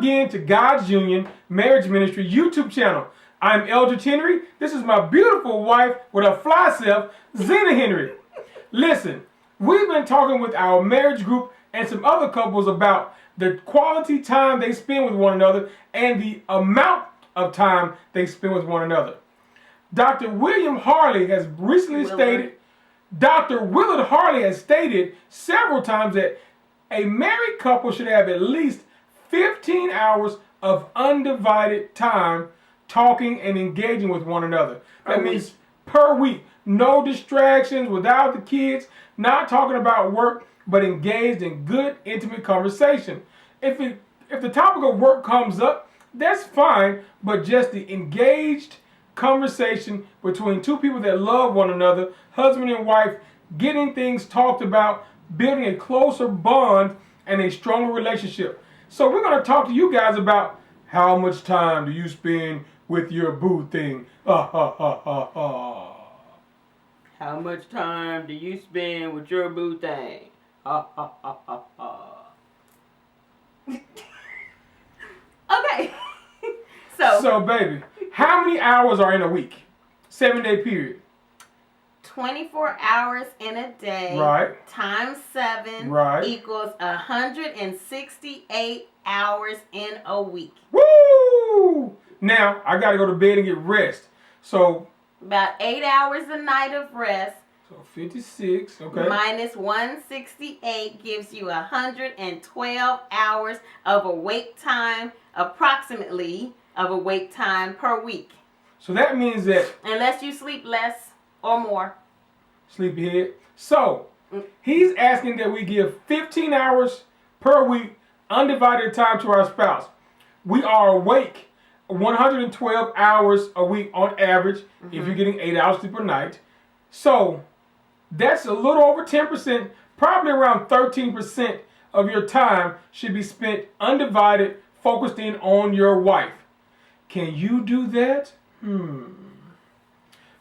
again to God's Union Marriage Ministry YouTube channel. I'm Eldridge Henry. This is my beautiful wife with her fly self, Zena Henry. Listen, we've been talking with our marriage group and some other couples about the quality time they spend with one another and the amount of time they spend with one another. Dr. William Harley has recently stated, Dr. Willard Harley has stated several times that a married couple should have at least 15 hours of undivided time talking and engaging with one another. That means per week. No distractions, without the kids, not talking about work, but engaged in good, intimate conversation. If the topic of work comes up, that's fine, but just the engaged conversation between two people that love one another, husband and wife, getting things talked about, building a closer bond and a stronger relationship. So we're going to talk to you guys about how much time do you spend with your boo thing. How much time do you spend with your boo thing? Okay. So baby, how many hours are in a week? 7-day period. 24 hours in a day. Right. Times 7. Right. Equals 168 hours in a week. Woo! Now, I got to go to bed and get rest. So about 8 hours a night of rest. So 56, okay. Minus 168 gives you 112 hours of awake time, approximately, of awake time per week. So that means that... Unless you sleep less or more. Sleepyhead. So, he's asking that we give 15 hours per week, undivided time to our spouse. We are awake 112 hours a week on average, if you're getting 8 hours sleep per night. So, that's a little over 10%, probably around 13% of your time should be spent undivided, focused in on your wife. Can you do that?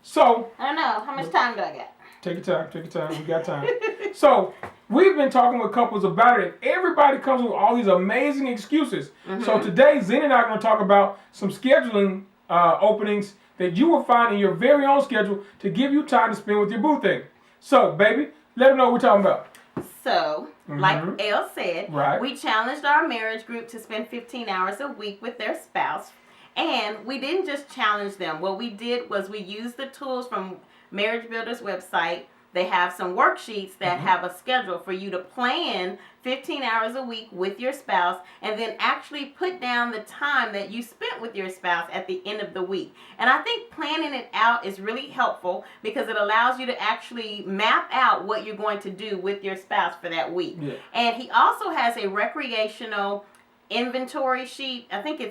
So, I don't know. How much time do I get? Take your time. We got time. So, we've been talking with couples about it, and everybody comes with all these amazing excuses. So today, Zena and I are going to talk about some scheduling openings that you will find in your very own schedule to give you time to spend with your boo thing. So, baby, let them know what we're talking about. So, like Elle said, we challenged our marriage group to spend 15 hours a week with their spouse. And we didn't just challenge them. What we did was we used the tools from Marriage Builder's website. They have some worksheets that have a schedule for you to plan 15 hours a week with your spouse and then actually put down the time that you spent with your spouse at the end of the week. And I think planning it out is really helpful because it allows you to actually map out what you're going to do with your spouse for that week. And he also has a recreational inventory sheet. I think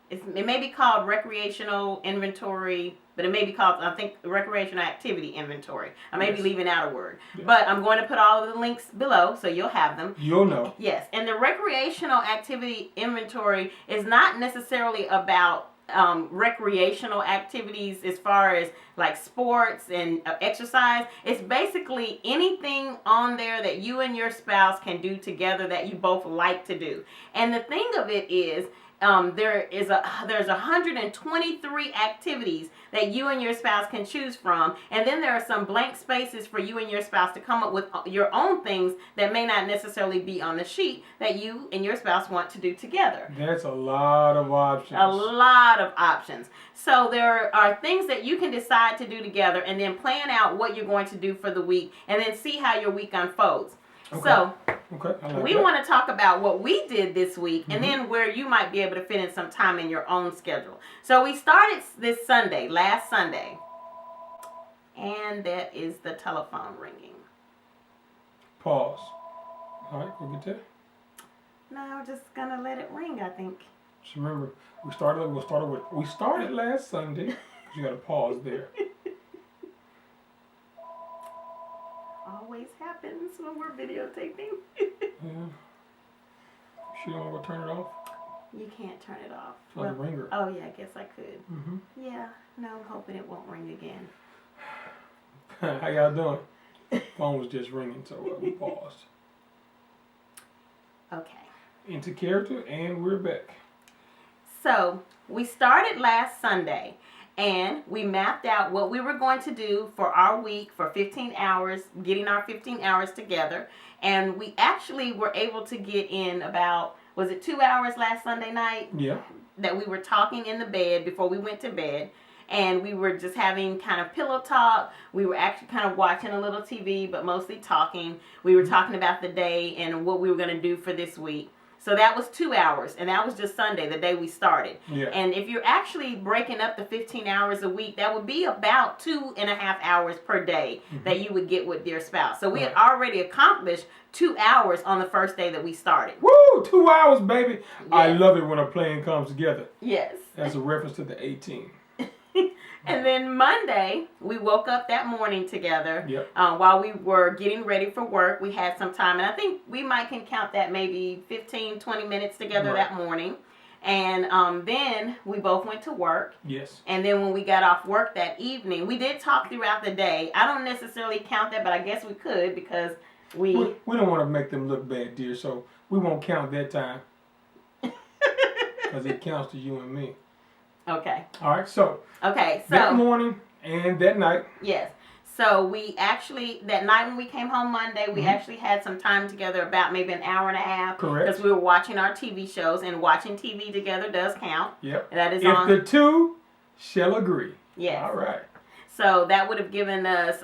it may be called recreational inventory, but it may be called, I think, recreational activity inventory. I may be leaving out a word. But I'm going to put all of the links below so you'll have them. You'll know. Yes. And the recreational activity inventory is not necessarily about recreational activities as far as like sports and exercise. It's basically anything on there that you and your spouse can do together that you both like to do. And the thing of it is, there's 123 activities that you and your spouse can choose from, and then there are some blank spaces for you and your spouse to come up with your own things that may not necessarily be on the sheet that you and your spouse want to do together. That's a lot of options. A lot of options. So there are things that you can decide to do together and then plan out what you're going to do for the week and then see how your week unfolds. So we want to talk about what we did this week and then where you might be able to fit in some time in your own schedule. So we started this Sunday, last Sunday, and that is the telephone ringing. Pause. All right, go get that. No, I'm just going to let it ring, I think. Just remember, we started last Sunday. You got to pause there. Always happens when we're videotaping. Yeah. She don't want to turn it off? You can't turn it off. It's like a ringer. Oh, yeah, I guess I could. Yeah, no, I'm hoping it won't ring again. How y'all doing? Phone was just ringing, so we paused. Okay. into character, and we're back. So we started last Sunday, and we mapped out what we were going to do for our week for 15 hours, getting our 15 hours together. And we actually were able to get in about, was it 2 hours last Sunday night? Yeah. That we were talking in the bed before we went to bed. And we were just having kind of pillow talk. We were actually kind of watching a little TV, but mostly talking. We were talking about the day and what we were going to do for this week. So that was 2 hours, and that was just Sunday, the day we started. Yeah. And if you're actually breaking up the 15 hours a week, that would be about 2.5 hours per day that you would get with your spouse. So we had already accomplished 2 hours on the first day that we started. Woo! 2 hours, baby. Yes. I love it when a plan comes together. Yes. That's a reference to the 18. And then Monday, we woke up that morning together. Yep. While we were getting ready for work. We had some time, and I think we can count that maybe 15, 20 minutes together that morning. And then we both went to work. Yes. And then when we got off work that evening, we did talk throughout the day. I don't necessarily count that, but I guess we could because we don't want to make them look bad, dear, so we won't count that time. Because it counts to you and me. Okay. All right, so that morning and that night. Yes. So we actually, that night when we came home Monday, we actually had some time together, about maybe an hour and a half. Correct. Because we were watching our TV shows, and watching TV together does count. Yep. That is if the two shall agree. Yes. All right. So that would have given us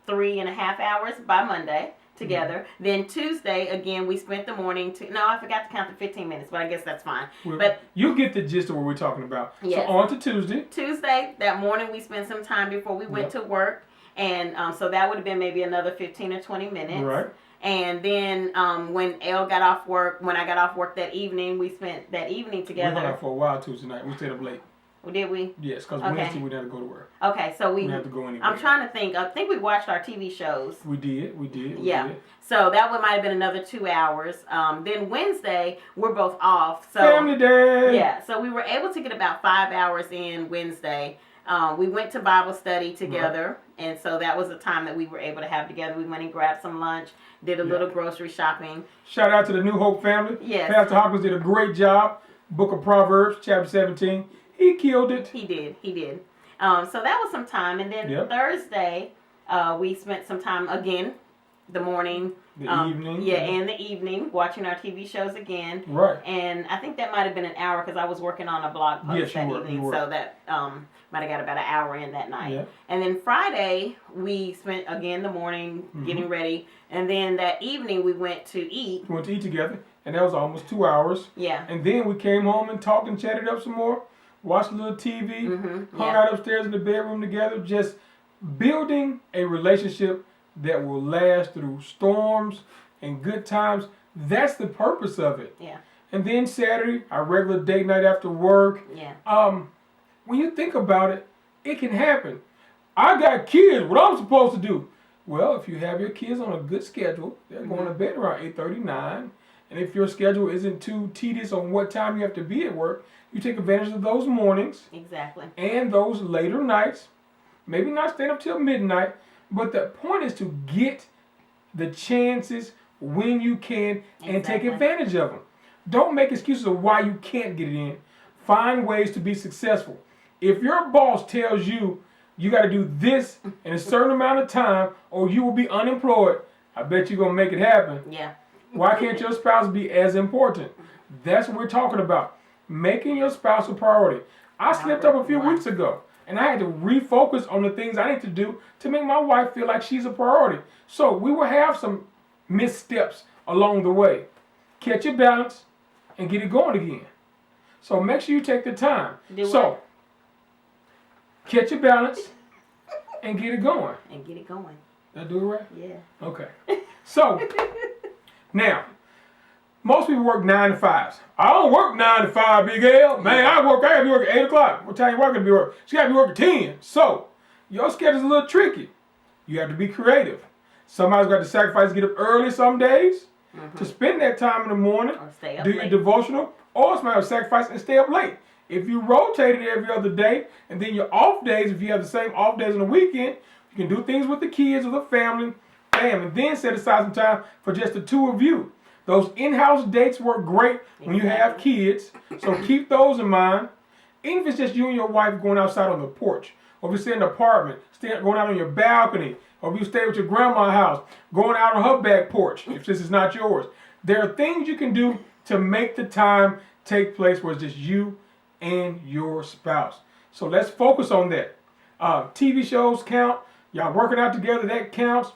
3.5 hours by Monday together. Then Tuesday, again, we spent the morning no, I forgot to count the 15 minutes, but I guess that's fine. Well, but you get the gist of what we're talking about. Yes. So on to Tuesday. Tuesday, that morning, we spent some time before we went to work. And so that would have been maybe another 15 or 20 minutes. Right. And then when Elle got off work, when I got off work that evening, we spent that evening together. We went out for a while Tuesday night. We stayed up late. Did we? Yes, because Wednesday we had to go to work. Okay, so we have to go anywhere. I'm trying to think. I think we watched our TV shows. We did. We did. So that might have been another 2 hours. Then Wednesday, we're both off. So family day. Yeah, so we were able to get about 5 hours in Wednesday. We went to Bible study together, and so that was the time that we were able to have together. We went and grabbed some lunch, did a little grocery shopping. Shout out to the New Hope family. Yes. Pastor Hawkins did a great job. Book of Proverbs, chapter 17. He killed it. He did. So that was some time. And then Thursday, we spent some time again, the morning. The evening. Yeah, and the evening, watching our TV shows again. Right. And I think that might have been an hour because I was working on a blog post that evening. So that might have got about an hour in that night. Yeah. And then Friday, we spent, again, the morning getting ready. And then that evening, we went to eat. We went to eat together. And that was almost 2 hours. Yeah. And then we came home and talked and chatted up some more. Watched a little TV. Hung out upstairs in the bedroom together. Just building a relationship that will last through storms and good times. That's the purpose of it. Yeah. And then Saturday, our regular date night after work. Yeah. When you think about it, it can happen. I got kids. What I'm supposed to do? Well, if you have your kids on a good schedule, they're going to bed around 8:39. And if your schedule isn't too tedious on what time you have to be at work, you take advantage of those mornings. Exactly. And those later nights. Maybe not staying up till midnight. But the point is to get the chances when you can and take advantage of them. Don't make excuses of why you can't get it in. Find ways to be successful. If your boss tells you you got to do this in a certain amount of time or you will be unemployed, I bet you're going to make it happen. Yeah. Why can't your spouse be as important? That's what we're talking about. Making your spouse a priority. I slipped up a few weeks ago. And I had to refocus on the things I need to do to make my wife feel like she's a priority. So we will have some missteps along the way. Catch your balance and get it going again. So make sure you take the time. Catch your balance and get it going. Did I do it right? Yeah. Okay. So now, most people work 9 to 5s. I don't work 9 to 5, Big L. Man, I gotta be working 8 o'clock. What time you working to be working? She gotta be working 10. So, your schedule's a little tricky. You have to be creative. Somebody's got to sacrifice, get up early some days to spend that time in the morning. Or stay up do late. your devotional. Or somebody will sacrifice and stay up late. If you rotate it every other day, and then your off days, if you have the same off days on the weekend, you can do things with the kids or the family, bam, and then set aside some time for just the two of you. Those in-house dates work great when you have kids, so keep those in mind. Even if it's just you and your wife going outside on the porch, or if you stay in an apartment, going out on your balcony, or if you stay with your grandma's house, going out on her back porch, if this is not yours. There are things you can do to make the time take place where it's just you and your spouse. So let's focus on that. TV shows count. Y'all working out together, that counts.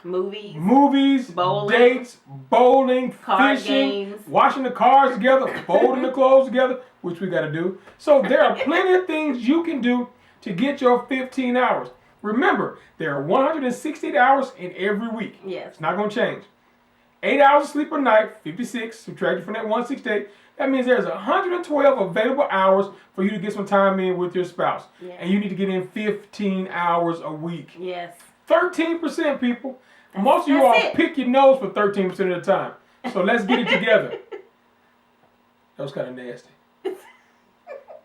Movies, bowling, dates, bowling, card fishing, games, washing the cars together, folding the clothes together, which we got to do. So there are plenty of things you can do to get your 15 hours. Remember, there are 168 hours in every week. Yes. It's not going to change. 8 hours of sleep a night, 56, subtracted from that 168. That means there's 112 available hours for you to get some time in with your spouse. Yes. And you need to get in 15 hours a week. Yes. 13%, people. Most of you all pick your nose for 13% of the time. So let's get it together. That was kind of nasty.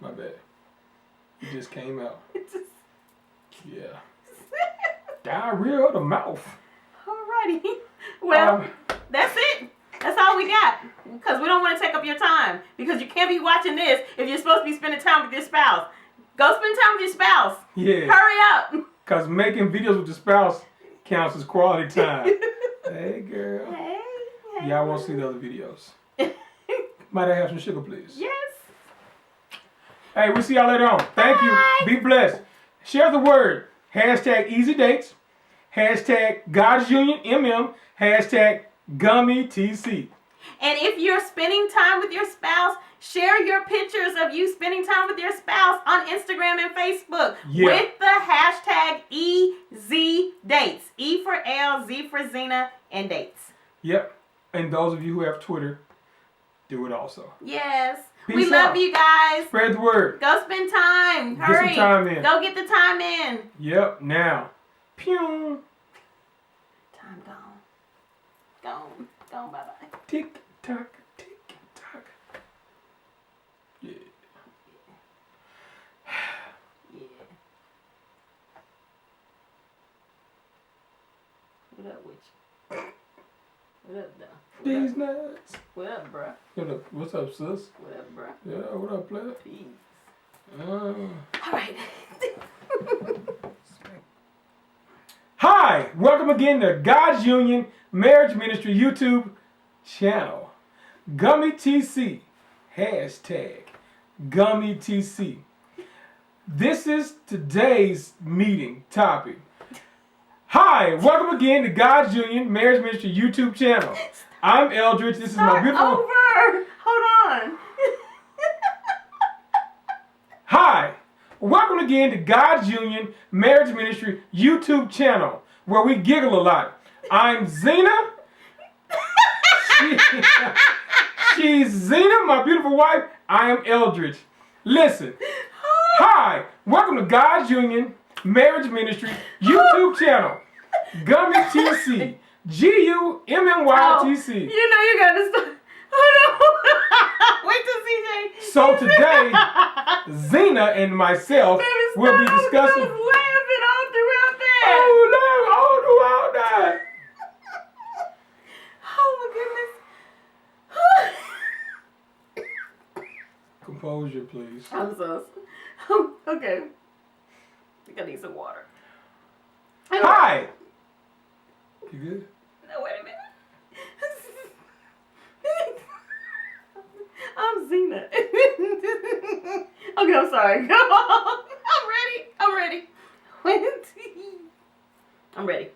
My bad. It just came out. Yeah. Diarrhea of the mouth. Alrighty. Well, that's it. That's all we got. Because we don't want to take up your time. Because you can't be watching this if you're supposed to be spending time with your spouse. Go spend time with your spouse. Yeah. Hurry up. Because making videos with your spouse counts as quality time. Hey, girl. Hey. Y'all want to see the other videos. Might I have some sugar, please? Yes. Hey, we'll see y'all later on. Thank you. Be blessed. Share the word. Hashtag ezdates. Hashtag godsunionmm. Hashtag GUMMTC. And if you're spending time with your spouse, share your pictures of you spending time with your spouse on Instagram and Facebook with the hashtag ezdates. E for L, Z for Zena, and dates. Yep. And those of you who have Twitter, do it also. Yes. Peace we love you guys. Spread the word. Go spend time. Hurry. Get some time in. Go get the time in. Yep. Now. Pew. Time gone. Gone. Gone. Bye-bye. Tick tock. Tick tock. Yeah. Yeah. What up with you? What up, though? These nuts. What up, bruh? What's up, sis? What up, bruh? Yeah, what up, player? Peace. All right. Hi, welcome again to God's Union Marriage Ministry YouTube channel. GUMMTC. Hashtag GUMMTC. This is today's meeting topic. Hi, welcome again to God's Union Marriage Ministry YouTube channel. I'm Eldridge. This is my beautiful... over. Hold on. Hi, welcome again to God's Union Marriage Ministry YouTube channel, where we giggle a lot. I'm Zena. She's Zena, my beautiful wife. I am Eldridge. Listen. Hi, welcome to God's Union Marriage Ministry YouTube channel. GUMMTC. GUMMYTC. You know you gotta stop. Hold on. Wait till CJ. So today, Zena and myself will be discussing. Laughing all throughout that. Oh, no, all throughout that. Oh my goodness. Composure, please. I'm so. Okay. I think I need some water. Hi. You good? No, wait a minute. I'm Zena. Okay, I'm sorry. Come on. I'm ready. I'm ready. I'm ready.